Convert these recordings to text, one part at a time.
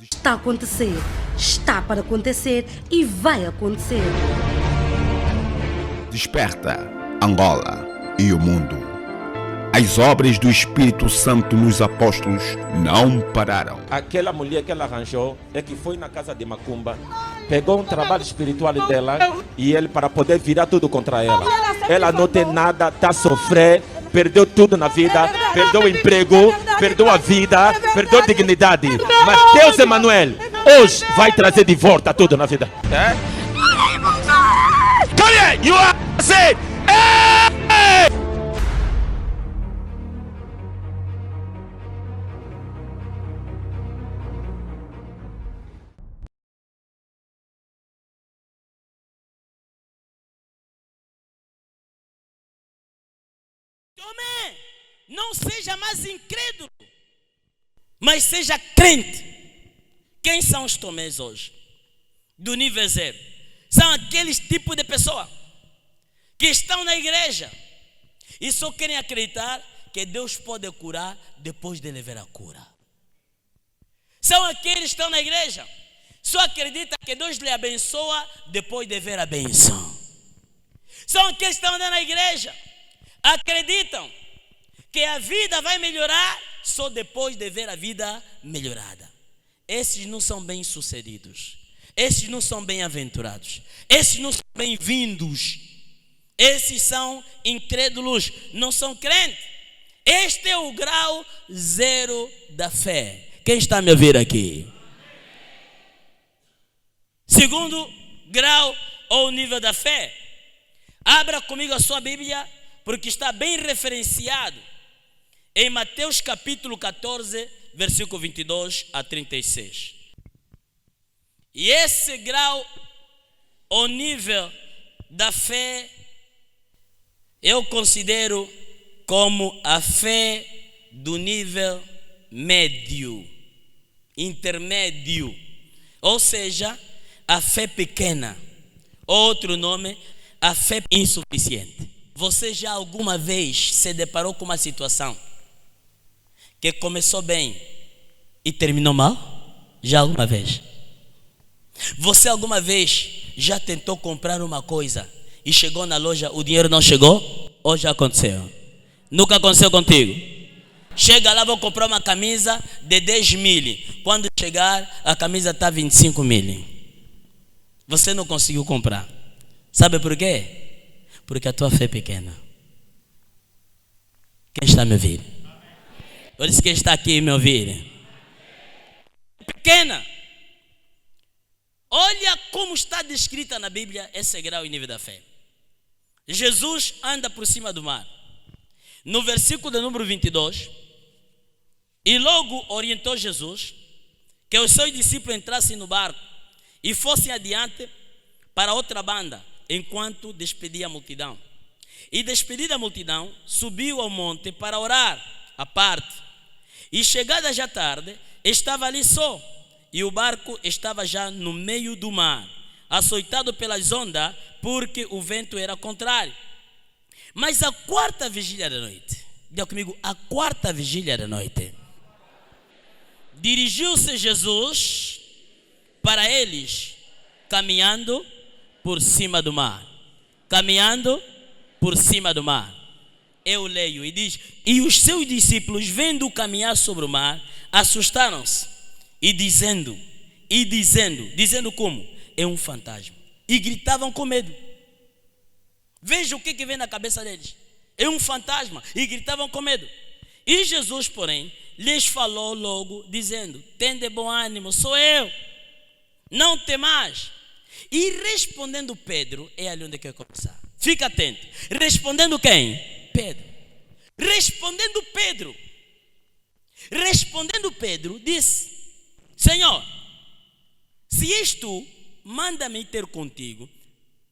Está a acontecer, está para acontecer e vai acontecer. Desperta, Angola e o mundo. As obras do Espírito Santo nos apóstolos não pararam. Aquela mulher que ela arranjou é que foi na casa de Macumba, pegou um trabalho espiritual dela e ele para poder virar tudo contra ela. Ela não tem nada, está a sofrer, perdeu tudo na vida, perdeu o emprego, perdeu a vida, perdeu a dignidade. Mas Deus Emmanuel hoje vai trazer de volta tudo na vida. Kanye, you are saying, hey! Tomé, não seja mais incrédulo, mas seja crente. Quem são os Tomés hoje? Do nível 0. São aqueles tipos de pessoas que estão na igreja e só querem acreditar que Deus pode curar depois de ele ver a cura. São aqueles que estão na igreja, só acreditam que Deus lhe abençoa depois de ver a benção. São aqueles que estão na igreja, acreditam que a vida vai melhorar só depois de ver a vida melhorada. Esses não são bem-sucedidos. Esses não são bem-aventurados. Esses não são bem-vindos. Esses são incrédulos, não são crentes. Este é o grau 0 da fé. Quem está a me ouvir aqui? Segundo grau ou nível da fé. Abra comigo a sua Bíblia, porque está bem referenciado em Mateus capítulo 14, versículo 22 a 36. E esse grau ou nível da fé eu considero como a fé do nível médio, intermédio, ou seja, a fé pequena. Outro nome, a fé insuficiente. Você já alguma vez se deparou com uma situação que começou bem e terminou mal? Já alguma vez? Você alguma vez já tentou comprar uma coisa e chegou na loja, o dinheiro não chegou? Ou já aconteceu? Nunca aconteceu contigo? Chega lá, vou comprar uma camisa de 10 mil. Quando chegar, a camisa está 25 mil. Você não conseguiu comprar. Sabe por quê? Porque a tua fé é pequena. Quem está a me ouvir? Por isso que está aqui me ouvir. Pequena. Olha como está descrita na Bíblia esse grau e nível da fé. Jesus anda por cima do mar. No versículo de número 22, e logo orientou Jesus que os seus discípulos entrassem no barco e fossem adiante para outra banda, enquanto despedia a multidão. E despedida a multidão, subiu ao monte para orar à parte. E chegada já tarde, estava ali só, e o barco estava já no meio do mar, açoitado pelas ondas, porque o vento era contrário. Mas a quarta vigília da noite, diga comigo, a quarta vigília da noite, dirigiu-se Jesus para eles, caminhando por cima do mar. Caminhando por cima do mar. Eu leio e diz: e os seus discípulos, vendo caminhar sobre o mar, assustaram-se e dizendo como? É um fantasma. E gritavam com medo. Veja o que vem na cabeça deles. É um fantasma. E gritavam com medo. E Jesus, porém, lhes falou logo, dizendo: tende bom ânimo, sou eu, não temais. E respondendo Pedro, é ali onde eu quero começar. Fica atento. Respondendo quem? Pedro. Respondendo Pedro, disse: Senhor, se és tu, manda-me ter contigo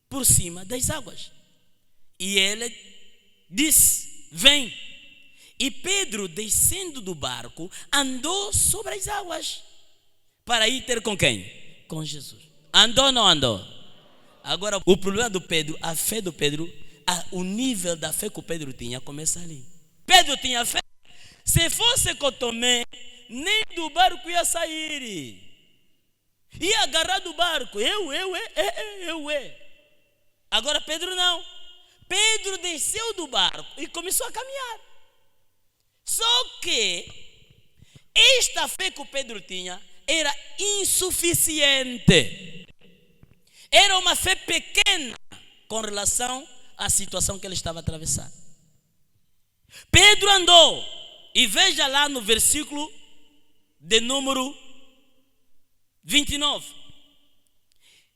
por cima das águas. E ele disse: vem. E Pedro, descendo do barco, andou sobre as águas para ir ter com quem? Com Jesus. Andou ou não andou? Agora, o problema do Pedro, a fé do Pedro O nível da fé que o Pedro tinha começa ali. Pedro tinha fé. Se fosse com Tomé, nem do barco ia sair. Ia agarrar do barco. Eu. Agora Pedro não. Pedro desceu do barco e começou a caminhar. Só que esta fé que o Pedro tinha era insuficiente. Era uma fé pequena com relação à situação que ele estava atravessando. Pedro andou, e veja lá no versículo de número 29.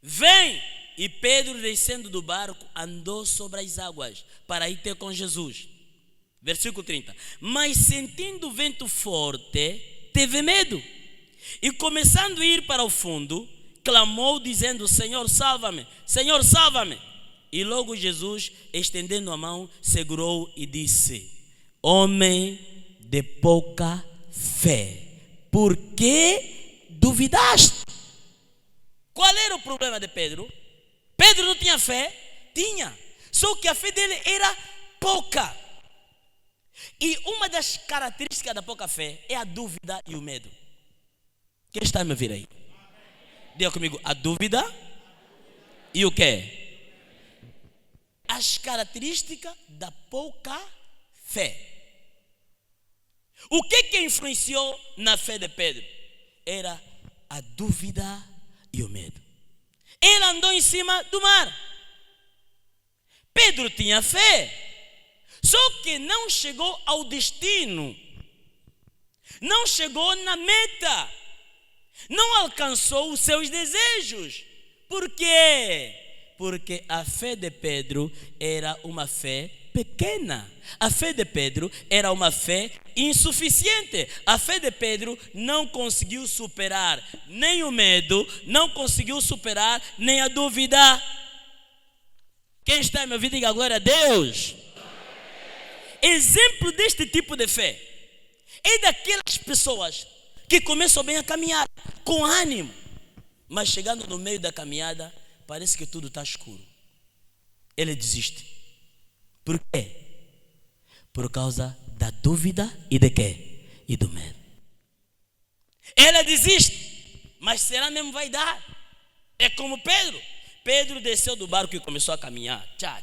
Vem, e Pedro, descendo do barco, andou sobre as águas para ir ter com Jesus. Versículo 30. Mas sentindo o vento forte, teve medo. E começando a ir para o fundo, clamou dizendo: Senhor, salva-me, Senhor, salva-me. E logo Jesus, estendendo a mão, segurou e disse: homem de pouca fé, por que duvidaste? Qual era o problema de Pedro? Pedro não tinha fé? Tinha. Só que a fé dele era pouca. E uma das características da pouca fé é a dúvida e o medo. Quem está a me ouvir aí? Diga comigo, a dúvida e o quê? As características da pouca fé. O que influenciou na fé de Pedro? Era a dúvida e o medo. Ele andou em cima do mar. Pedro tinha fé. Só que não chegou ao destino. Não chegou na meta. Não alcançou os seus desejos. Por quê? Porque a fé de Pedro era uma fé pequena. A fé de Pedro era uma fé insuficiente. A fé de Pedro não conseguiu superar nem o medo, não conseguiu superar nem a dúvida. Quem está me ouvindo, diga glória a Deus. Exemplo deste tipo de fé é daquelas pessoas que começam bem a caminhar com ânimo, mas chegando no meio da caminhada parece que tudo está escuro. Ele desiste. Por quê? Por causa da dúvida e de quê? E do medo. Ela desiste. Mas será mesmo vai dar? É como Pedro. Pedro desceu do barco e começou a caminhar. Tchá.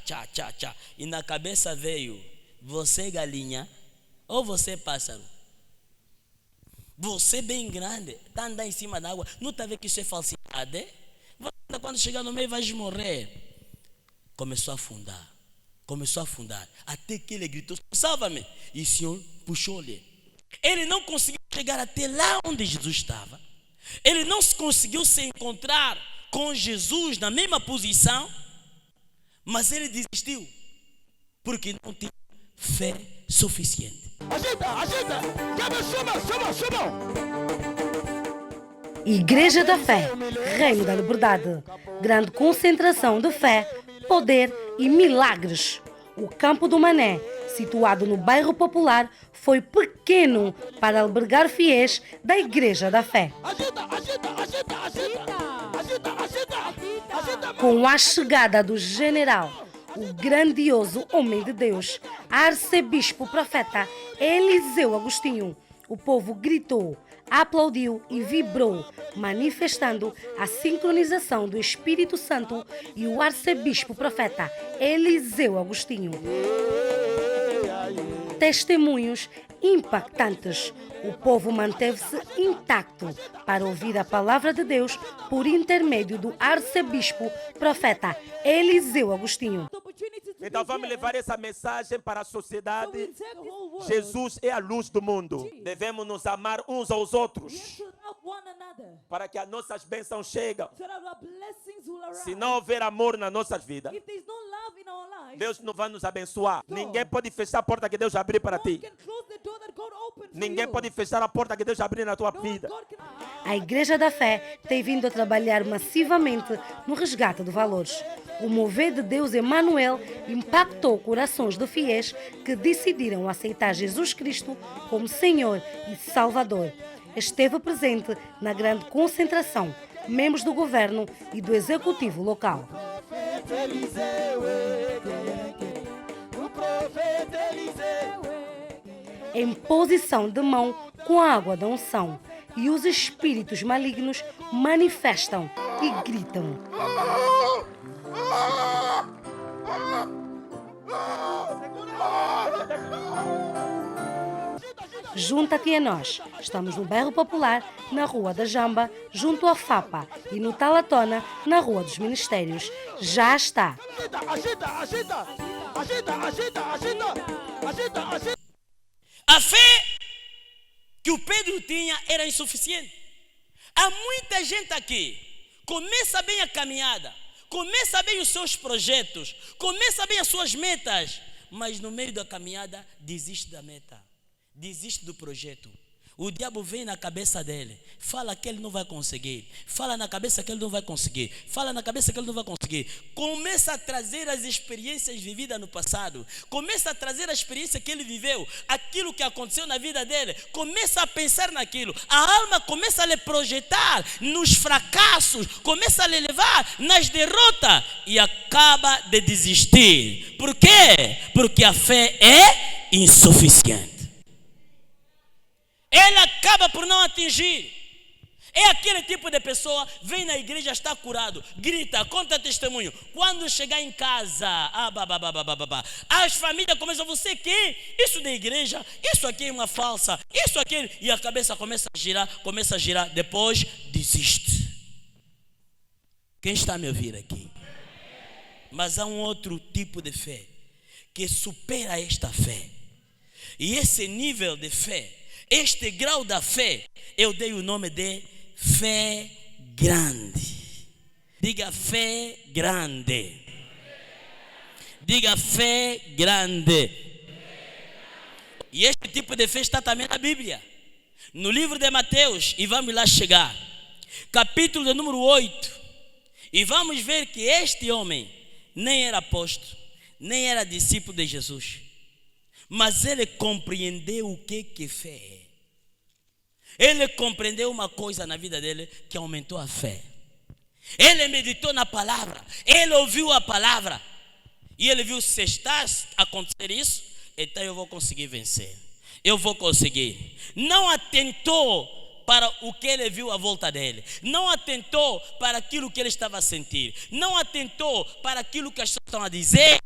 E na cabeça veio: você galinha ou você pássaro? Você bem grande, está andando em cima da água. Não está vendo que isso é falsidade? Quando chegar no meio vai morrer. Começou a afundar. Até que ele gritou: salva-me. E o Senhor puxou-lhe. Ele não conseguiu chegar até lá onde Jesus estava. Ele não conseguiu se encontrar com Jesus na mesma posição. Mas ele desistiu. Porque não tinha fé suficiente. Agita. Chama. Igreja da Fé, Reino da Liberdade. Grande concentração de fé, poder e milagres. O Campo do Mané, situado no bairro Popular, foi pequeno para albergar fiéis da Igreja da Fé. Com a chegada do general, o grandioso homem de Deus, arcebispo profeta Eliseu Agostinho, o povo gritou, aplaudiu e vibrou, manifestando a sincronização do Espírito Santo e o arcebispo profeta Eliseu Agostinho. Testemunhos impactantes. O povo manteve-se intacto para ouvir a palavra de Deus por intermédio do arcebispo profeta Eliseu Agostinho. Então vamos levar essa mensagem para a sociedade. Jesus é a luz do mundo. Devemos nos amar uns aos outros para que as nossas bênçãos cheguem. Se não houver amor nas nossas vidas, Deus não vai nos abençoar. Ninguém pode fechar a porta que Deus abrir para ti. Ninguém pode fechar a porta que Deus abrir na tua vida. A Igreja da Fé tem vindo a trabalhar massivamente no resgate de valores. O mover de Deus Emmanuel impactou corações de fiéis que decidiram aceitar Jesus Cristo como Senhor e Salvador. Esteve presente na grande concentração, membros do governo e do executivo local. em posição de mão com a água da unção. E os espíritos malignos manifestam e gritam. Junta-te a nós. Estamos no Bairro Popular, na Rua da Jamba, junto à FAPA, e no Talatona, na Rua dos Ministérios. Já está. A fé que o Pedro tinha era insuficiente. Há muita gente aqui, começa bem a caminhada, começa bem os seus projetos, começa bem as suas metas, mas no meio da caminhada desiste da meta, desiste do projeto. O diabo vem na cabeça dele, fala que ele não vai conseguir, fala na cabeça que ele não vai conseguir, fala na cabeça que ele não vai conseguir. Começa a trazer as experiências vividas no passado, começa a trazer a experiência que ele viveu, aquilo que aconteceu na vida dele, começa a pensar naquilo. A alma começa a lhe projetar nos fracassos, começa a lhe levar nas derrotas e acaba de desistir. Por quê? Porque a fé é insuficiente. Ele acaba por não atingir. É aquele tipo de pessoa, vem na igreja, está curado, grita, conta testemunho. Quando chegar em casa, as famílias começam, você que? Isso da igreja, isso aqui é uma falsa, isso aqui, e a cabeça começa a girar, depois desiste. Quem está a me ouvir aqui? Mas há um outro tipo de fé que supera esta fé. E esse nível de fé, este grau da fé, eu dei o nome de fé grande. Diga fé grande. Diga fé grande. E este tipo de fé está também na Bíblia, no livro de Mateus, e vamos lá chegar, capítulo de número 8, e vamos ver que este homem nem era apóstolo, nem era discípulo de Jesus, mas ele compreendeu o que fé é. Ele compreendeu uma coisa na vida dele que aumentou a fé. Ele meditou na palavra, ele ouviu a palavra e ele viu, se está a acontecer isso, então eu vou conseguir vencer, eu vou conseguir. Não atentou para o que ele viu à volta dele, não atentou para aquilo que ele estava a sentir, não atentou para aquilo que as pessoas estão a dizer.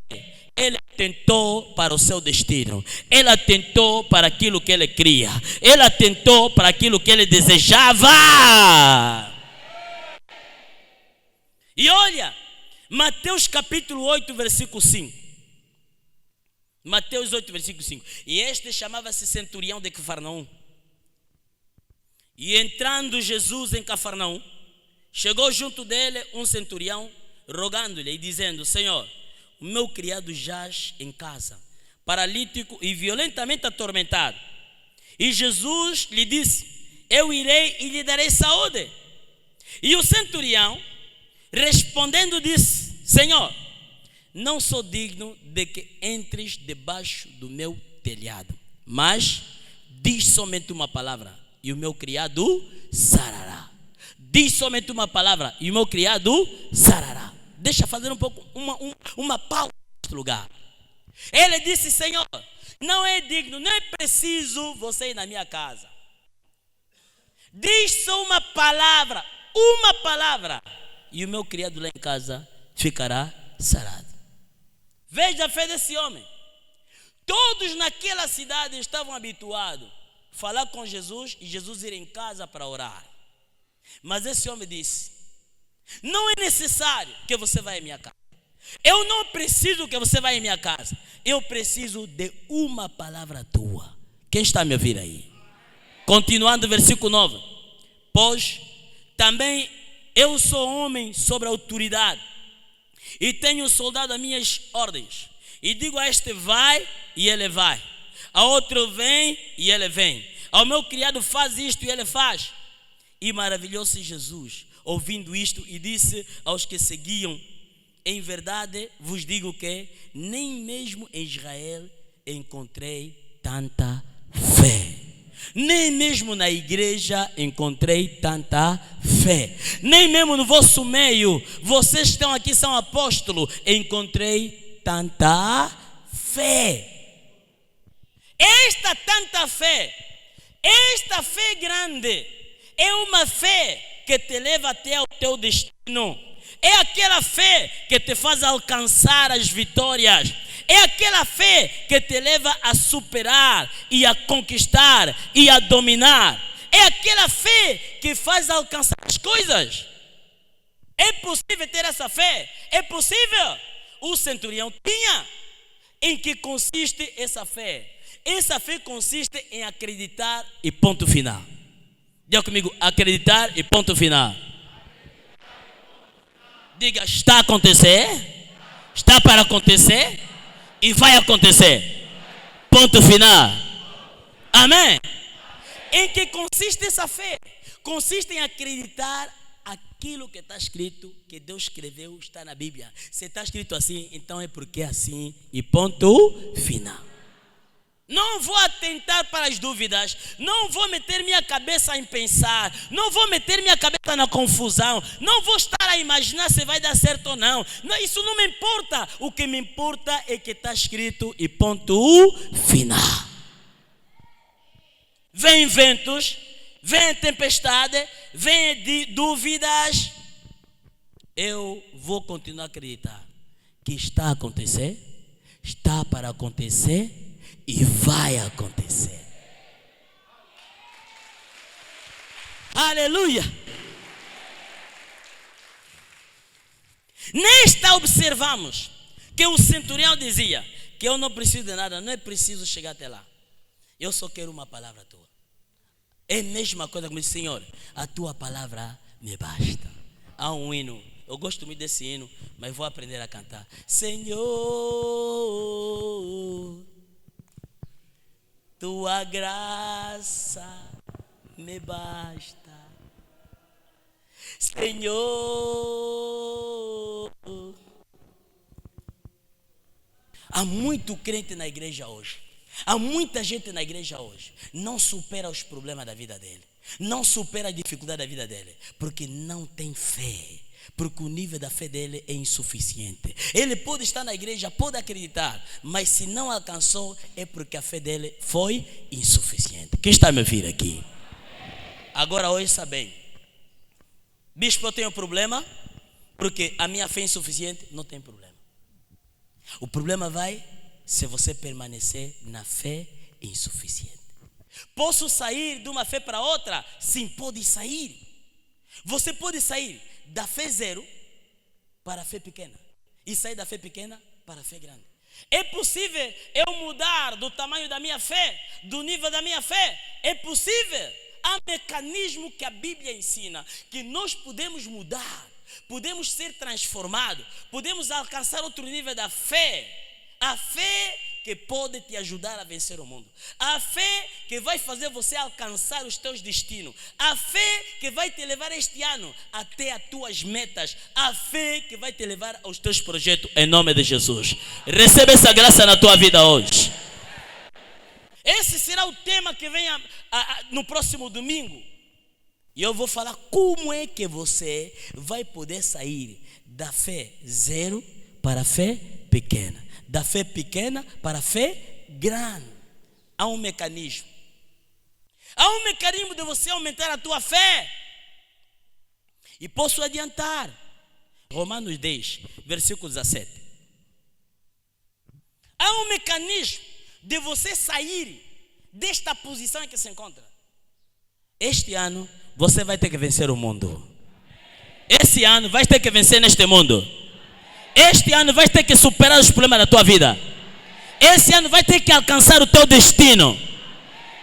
Ele atentou para o seu destino, ele atentou para aquilo que ele cria, ele atentou para aquilo que ele desejava. E olha, Mateus capítulo 8, versículo 5. Mateus 8, versículo 5. E este chamava-se centurião de Cafarnaum. E entrando Jesus em Cafarnaum, chegou junto dele um centurião, rogando-lhe e dizendo: Senhor, o meu criado jaz em casa, paralítico e violentamente atormentado. E Jesus lhe disse: eu irei e lhe darei saúde. E o centurião, respondendo, disse: Senhor, não sou digno de que entres debaixo do meu telhado, mas diz somente uma palavra e o meu criado sarará. Diz somente uma palavra e o meu criado sarará. Deixa fazer um pouco uma pausa neste lugar. Ele disse: Senhor, não é digno, não é preciso você ir na minha casa. Diz só uma palavra, e o meu criado lá em casa ficará sarado. Veja a fé desse homem. Todos naquela cidade estavam habituados a falar com Jesus e Jesus ir em casa para orar. Mas esse homem disse: não é necessário que você vá em minha casa. Eu não preciso que você vá em minha casa. Eu preciso de uma palavra tua. Quem está a me ouvir aí? Continuando, versículo 9. Pois também eu sou homem sobre a autoridade e tenho soldado as minhas ordens. E digo a este: vai, e ele vai. A outro: vem, e ele vem. Ao meu criado: faz isto, e ele faz. E maravilhou-se Jesus ouvindo isto e disse aos que seguiam: em verdade vos digo que nem mesmo em Israel encontrei tanta fé. Nem mesmo na igreja encontrei tanta fé. Nem mesmo no vosso meio, vocês que estão aqui são apóstolos, encontrei tanta fé. Esta tanta fé, esta fé grande, é uma fé que te leva até o teu destino. É aquela fé que te faz alcançar as vitórias. É aquela fé que te leva a superar e a conquistar e a dominar. É aquela fé que faz alcançar as coisas. É possível ter essa fé? É possível. O centurião tinha. Em que consiste essa fé? Essa fé consiste em acreditar e ponto final. Diga comigo, acreditar e ponto final. Diga, está a acontecer, está para acontecer e vai acontecer. Ponto final. Amém? Em que consiste essa fé? Consiste em acreditar aquilo que está escrito, que Deus escreveu, está na Bíblia. Se está escrito assim, então é porque é assim e ponto final. Não vou atentar para as dúvidas, não vou meter minha cabeça em pensar, não vou meter minha cabeça na confusão, não vou estar a imaginar se vai dar certo ou não. Isso não me importa, o que me importa é que está escrito e ponto final. Vem ventos, vem tempestade, vem dúvidas, eu vou continuar a acreditar que está a acontecer, está para acontecer e vai acontecer. Aleluia. Nesta observamos que o centurião dizia que eu não preciso de nada, não é preciso chegar até lá. Eu só quero uma palavra tua. É a mesma coisa como disse, Senhor, a tua palavra me basta. Há um hino, eu gosto muito desse hino, mas vou aprender a cantar. Senhor, tua graça me basta. Senhor. Há muito crente na igreja hoje. Há muita gente na igreja hoje. Não supera os problemas da vida dele. Não supera a dificuldade da vida dele. Porque não tem fé. Porque o nível da fé dele é insuficiente. Ele pode estar na igreja, pode acreditar, mas se não alcançou, é porque a fé dele foi insuficiente. Quem está me ouvindo aqui? Agora ouça bem. Bispo, eu tenho problema, porque a minha fé é insuficiente. Não tem problema. O problema vai se você permanecer na fé insuficiente. Posso sair de uma fé para outra? Sim, pode sair. Você pode sair da fé zero para a fé pequena e sair da fé pequena para a fé grande. É possível eu mudar do tamanho da minha fé, do nível da minha fé? É possível. Há mecanismo que a Bíblia ensina que nós podemos mudar, podemos ser transformados, podemos alcançar outro nível da fé. A fé que pode te ajudar a vencer o mundo. A fé que vai fazer você alcançar os teus destinos. A fé que vai te levar este ano até as tuas metas. A fé que vai te levar aos teus projetos em nome de Jesus. Recebe essa graça na tua vida hoje. Esse será o tema que vem no próximo domingo. E eu vou falar como é que você vai poder sair da fé zero para a fé pequena. Da fé pequena para a fé grande. Há um mecanismo. Há um mecanismo de você aumentar a tua fé. E posso adiantar. Romanos 10, versículo 17. Há um mecanismo de você sair desta posição em que se encontra. Este ano você vai ter que vencer o mundo. Esse ano vai ter que vencer neste mundo. Este ano vai ter que superar os problemas da tua vida. Esse ano vai ter que alcançar o teu destino.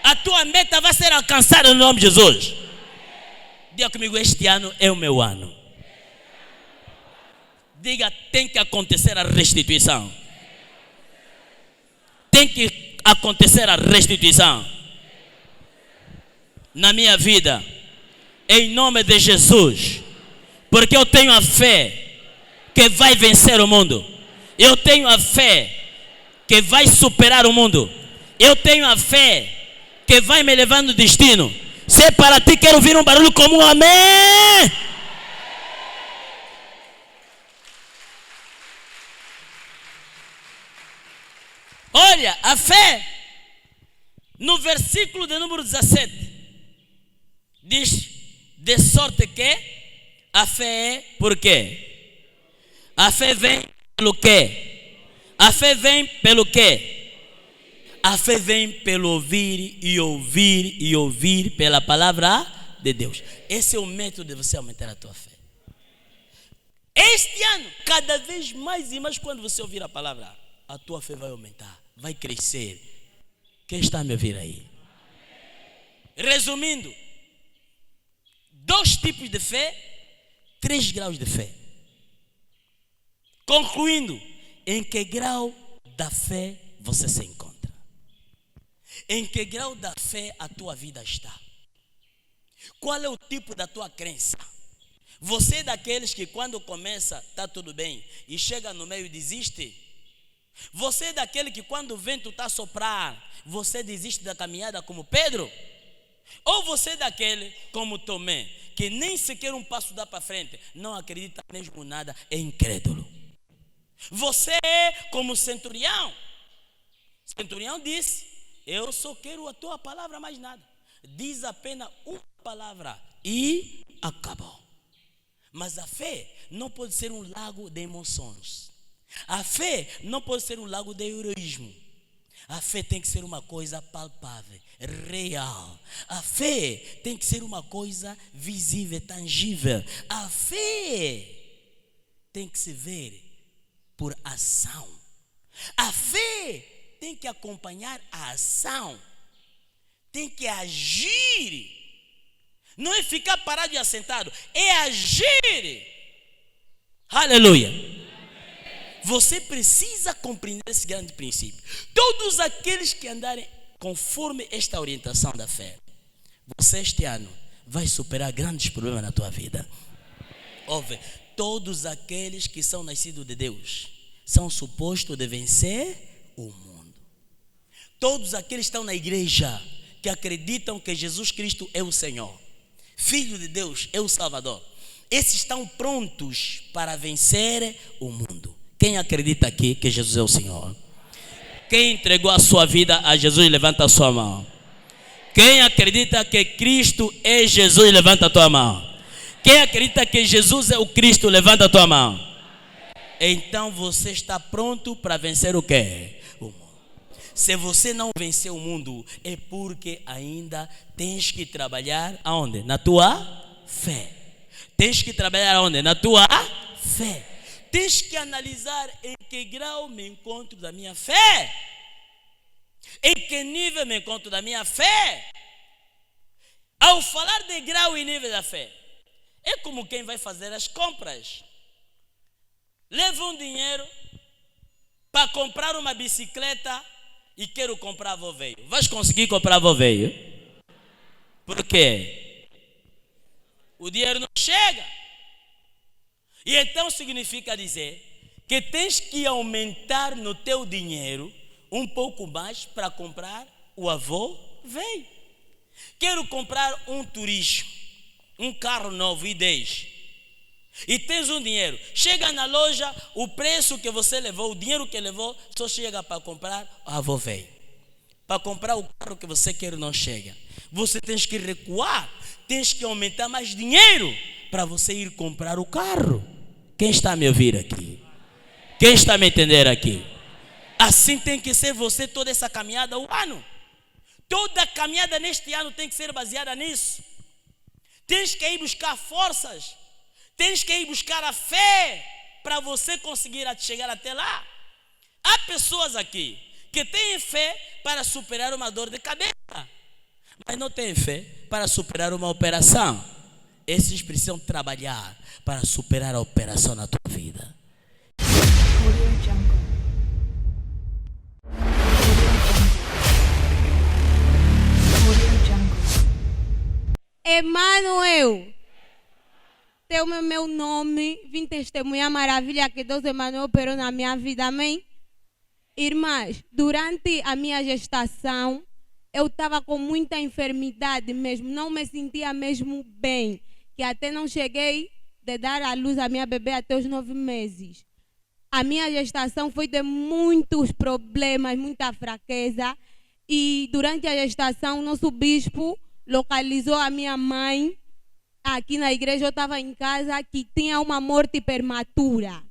A tua meta vai ser alcançada no nome de Jesus. Diga comigo, este ano é o meu ano. Diga, tem que acontecer a restituição. Tem que acontecer a restituição na minha vida, em nome de Jesus. Porque eu tenho a fé que vai vencer o mundo. Eu tenho a fé que vai superar o mundo. Eu tenho a fé que vai me levar no destino. Se é para ti, quero ouvir um barulho como um amém. Olha, a fé No versículo de número 17, diz: de sorte que a fé é por quê? A fé vem pelo quê? A fé vem pelo quê? A fé vem pelo ouvir e ouvir e ouvir pela palavra de Deus. Esse é o método de você aumentar a tua fé. Este ano, cada vez mais e mais, quando você ouvir a palavra, a tua fé vai aumentar, vai crescer. Quem está a me ouvir aí? Resumindo, 2 tipos de fé, 3 graus de fé. Concluindo, em que grau da fé você se encontra? Em que grau da fé a tua vida está? Qual é o tipo da tua crença? Você é daqueles que quando começa está tudo bem e chega no meio desiste? Você é daquele que quando o vento está a soprar, você desiste da caminhada como Pedro? Ou você é daquele como Tomé, que nem sequer um passo dá para frente, não acredita mesmo nada, é incrédulo? Você é como o centurião. O centurião disse: eu só quero a tua palavra, mais nada. Diz apenas uma palavra e acabou. Mas a fé não pode ser um lago de emoções. A fé não pode ser um lago de heroísmo. A fé tem que ser uma coisa palpável, real. A fé tem que ser uma coisa visível, tangível. A fé tem que se ver por ação. A fé tem que acompanhar a ação. Tem que agir. Não é ficar parado e assentado, é agir. Aleluia. Você precisa compreender esse grande princípio. Todos aqueles que andarem conforme esta orientação da fé, você este ano vai superar grandes problemas na tua vida. Ouve, todos aqueles que são nascidos de Deus são supostos de vencer o mundo. Todos aqueles que estão na igreja, que acreditam que Jesus Cristo é o Senhor, Filho de Deus, é o Salvador, esses estão prontos para vencer o mundo. Quem acredita aqui que Jesus é o Senhor? Quem entregou a sua vida a Jesus, levanta a sua mão. Quem acredita que Cristo é Jesus, levanta a tua mão. Quem acredita que Jesus é o Cristo, levanta a tua mão. Então você está pronto para vencer o quê? O mundo. Se você não vencer o mundo, é porque ainda tens que trabalhar aonde? Na tua fé. Tens que trabalhar aonde? Na tua fé. Tens que analisar em que grau me encontro da minha fé. Em que nível me encontro da minha fé. Ao falar de grau e nível da fé, é como quem vai fazer as compras. Leva um dinheiro para comprar uma bicicleta e quero comprar voveio. Vais conseguir comprar voveio? Por quê? O dinheiro não chega. E então significa dizer que tens que aumentar no teu dinheiro um pouco mais para comprar o avô veio. Quero comprar um turismo, um carro novo i10. E tens um dinheiro. Chega na loja, o preço que você levou, o dinheiro que levou, só chega para comprar o avô veio. Para comprar o carro que você quer não chega. Você tens que recuar, tens que aumentar mais dinheiro para você ir comprar o carro. Quem está a me ouvir aqui? Quem está a me entender aqui? Assim tem que ser você toda essa caminhada o ano. Toda a caminhada neste ano tem que ser baseada nisso. Tens que ir buscar forças. Tens que ir buscar a fé para você conseguir chegar até lá. Há pessoas aqui que têm fé para superar uma dor de cabeça, mas não têm fé para superar uma operação. Esses precisam trabalhar para superar a operação na tua vida. Emanuel, teu o meu nome, vim testemunhar a maravilha que Deus Emanuel operou na minha vida, amém? Irmãs, durante a minha gestação, eu estava com muita enfermidade mesmo, não me sentia mesmo bem, que até não cheguei de dar à luz a minha bebê até os 9 meses. A minha gestação foi de muitos problemas, muita fraqueza. E durante a gestação, nosso bispo localizou a minha mãe aqui na igreja. Eu estava em casa, que tinha uma morte prematura.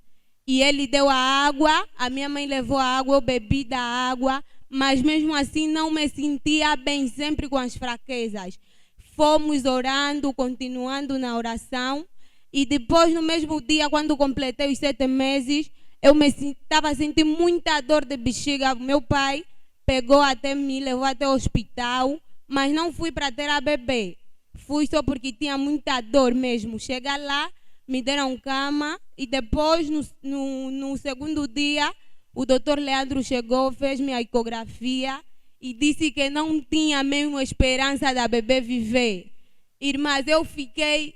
E ele deu a água, a minha mãe levou a água, eu bebi da água, mas mesmo assim não me sentia bem, sempre com as fraquezas. Fomos orando, continuando na oração, e depois, no mesmo dia, quando completei os 7 meses, eu estava sentindo muita dor de bexiga. Meu pai pegou até me levou até o hospital, mas não fui para ter a bebê. Fui só porque tinha muita dor mesmo. Chegar lá, me deram cama, e depois, no segundo dia, o doutor Leandro chegou, fez minha ecografia e disse que não tinha mesmo esperança da bebê viver. Irmãs, eu fiquei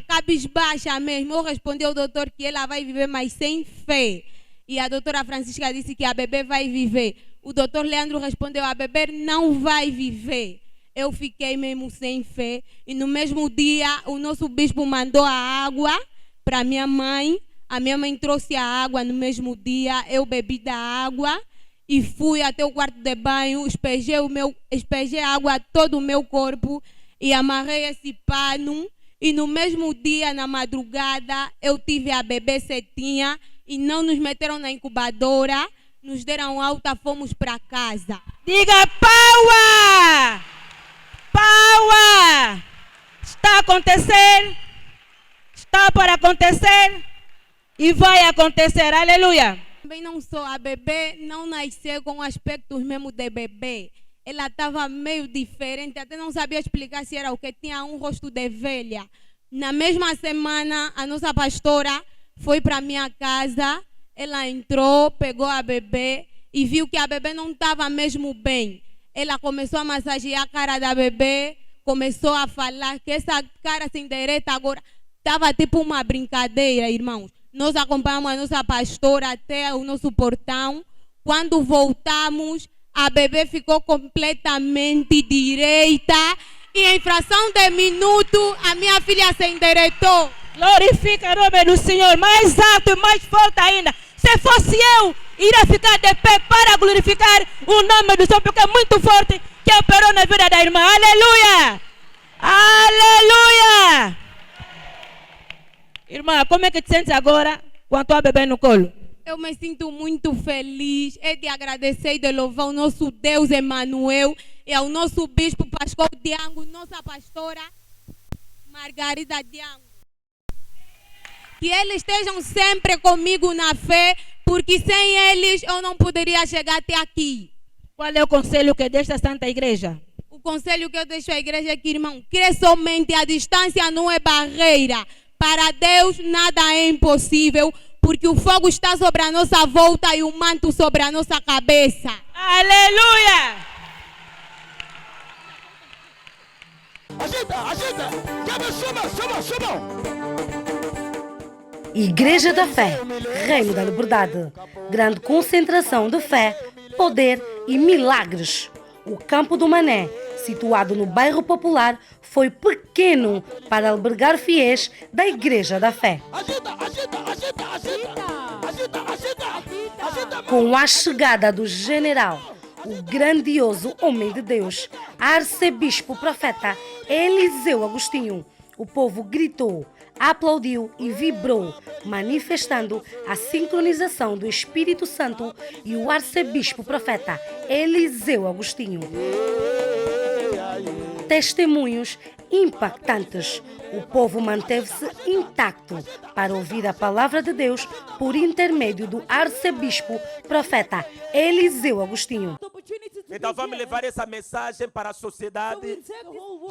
cabisbaixa mesmo. Eu respondi ao doutor que ela vai viver, mas sem fé. E a doutora Francisca disse que a bebê vai viver. O doutor Leandro respondeu: a bebê não vai viver. Eu fiquei mesmo sem fé. E no mesmo dia, o nosso bispo mandou a água para minha mãe. A minha mãe trouxe a água no mesmo dia. Eu bebi da água e fui até o quarto de banho. Espejei água a todo o meu corpo e amarrei esse pano. E no mesmo dia, na madrugada, eu tive a bebê Cetinha e não nos meteram na incubadora. Nos deram alta, fomos para casa. Diga power! Power! Está a acontecer, está para acontecer e vai acontecer. Aleluia! Também não só, a bebê não nasceu com aspectos mesmo de bebê. Ela estava meio diferente, até não sabia explicar se era o que, tinha um rosto de velha. Na mesma semana, a nossa pastora foi para minha casa. Ela entrou, pegou a bebê e viu que a bebê não estava mesmo bem. Ela começou a massagear a cara da bebê, começou a falar que essa cara se endireita agora. Estava tipo uma brincadeira, irmãos. Nós acompanhamos a nossa pastora até o nosso portão. Quando voltamos, a bebê ficou completamente direita e em fração de minuto a minha filha se endireitou. Glorifica o nome do Senhor, mais alto e mais forte ainda. Se fosse eu, iria ficar de pé para glorificar o nome do Senhor, porque é muito forte que operou na vida da irmã. Aleluia! Aleluia! Irmã, como é que te sentes agora com a tua bebê no colo? Eu me sinto muito feliz. É de agradecer e de louvar o nosso Deus Emmanuel e ao nosso bispo Pascoal Diango, nossa pastora Margarida Diango. Que eles estejam sempre comigo na fé, porque sem eles eu não poderia chegar até aqui. Qual é o conselho que desta Santa Igreja? O conselho que eu deixo à igreja é que, irmão, crê somente, a distância não é barreira. Para Deus nada é impossível, porque o fogo está sobre a nossa volta e o manto sobre a nossa cabeça. Aleluia! Agita! Chama! Igreja da Fé, Reino da Liberdade. Grande concentração de fé, poder e milagres. O Campo do Mané, situado no bairro Popular, foi pequeno para albergar fiéis da Igreja da Fé. Com a chegada do general, o grandioso homem de Deus, arcebispo profeta Eliseu Agostinho, o povo gritou, aplaudiu e vibrou, manifestando a sincronização do Espírito Santo e o arcebispo profeta Eliseu Agostinho. Testemunhos impactantes. O povo manteve-se intacto para ouvir a palavra de Deus por intermédio do arcebispo profeta Eliseu Agostinho. Então vamos levar essa mensagem para a sociedade.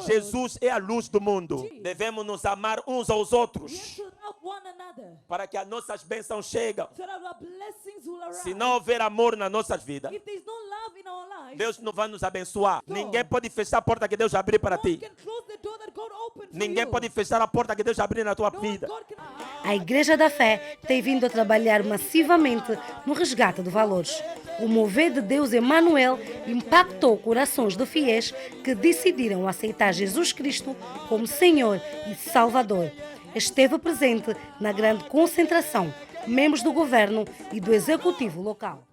Jesus é a luz do mundo. Devemos nos amar uns aos outros para que as nossas bênçãos cheguem. Se não houver amor nas nossas vidas, Deus não vai nos abençoar. Ninguém pode fechar a porta que Deus abriu para ti. Ninguém pode fechar a porta que Deus abriu na tua vida. A Igreja da Fé tem vindo a trabalhar massivamente no resgate de valores. O mover de Deus Emmanuel impactou corações de fiéis que decidiram aceitar Jesus Cristo como Senhor e Salvador. Esteve presente na grande concentração, membros do governo e do executivo local.